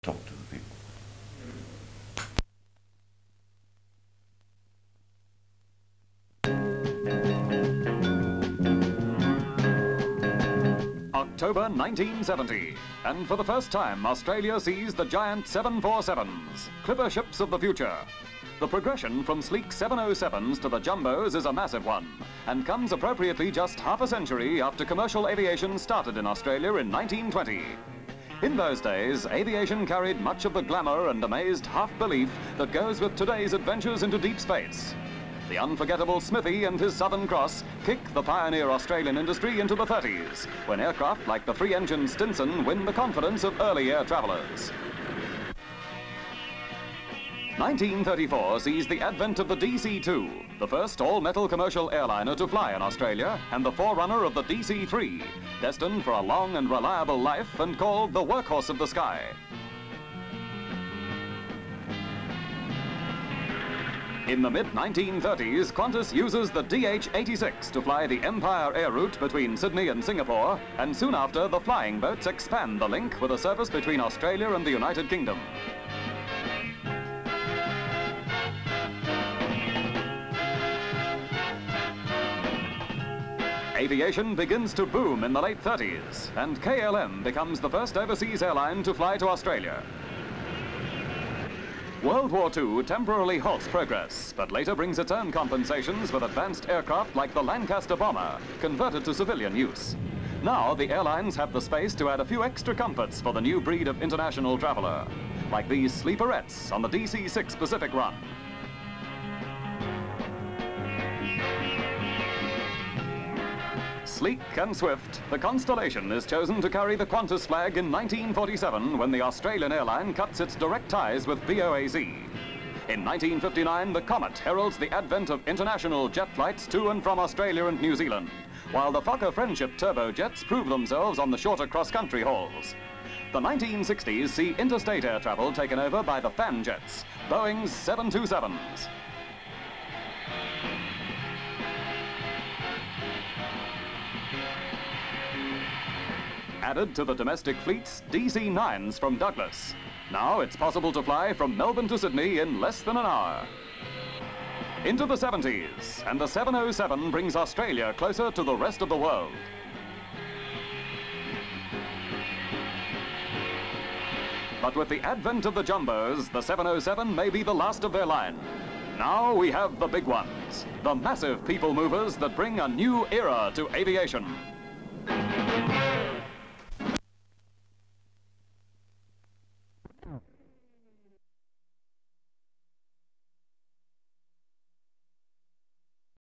talk to the people. October 1970, and for the first time Australia sees the giant 747s, clipper ships of the future. The progression from sleek 707s to the jumbos is a massive one, and comes appropriately just half a century after commercial aviation started in Australia in 1920. In those days, aviation carried much of the glamour and amazed half-belief that goes with today's adventures into deep space. The unforgettable SMITHY and his Southern Cross kick the pioneer Australian industry into the 30s, when aircraft like the three-engine Stinson win the confidence of early air travellers. 1934 sees the advent of the DC-2, the first all-metal commercial airliner to fly in Australia, and the forerunner of the DC-3, destined for a long and reliable life and called the workhorse of the sky. In the mid-1930s, Qantas uses the DH-86 to fly the Empire air route between Sydney and Singapore, and soon after, the flying boats expand the link with a service between Australia and the United Kingdom. Aviation begins to boom in the late 30s, and KLM becomes the first overseas airline to fly to Australia. World War II temporarily halts progress, but later brings its own compensations with advanced aircraft like the Lancaster bomber, converted to civilian use. Now the airlines have the space to add a few extra comforts for the new breed of international traveller, like these sleeperettes on the D.C.6 Pacific run. Sleek and swift, the Constellation is chosen to carry the Qantas flag in 1947 when the Australian airline cuts its direct ties with BOAZ. In 1959, the Comet heralds the advent of international jet flights to and from Australia and New Zealand, while the Fokker Friendship turbojets prove themselves on the shorter cross-country hauls. The 1960s see interstate air travel taken over by the fan jets, Boeing's 727s. Added to the domestic fleets, DC-9s from Douglas. Now it's possible to fly from Melbourne to Sydney in less than an hour. Into the 70s, and the 707 brings Australia closer to the rest of the world. But with the advent of the jumbos, the 707 may be the last of their line. Now we have the big ones, the massive people movers that bring a new era to aviation.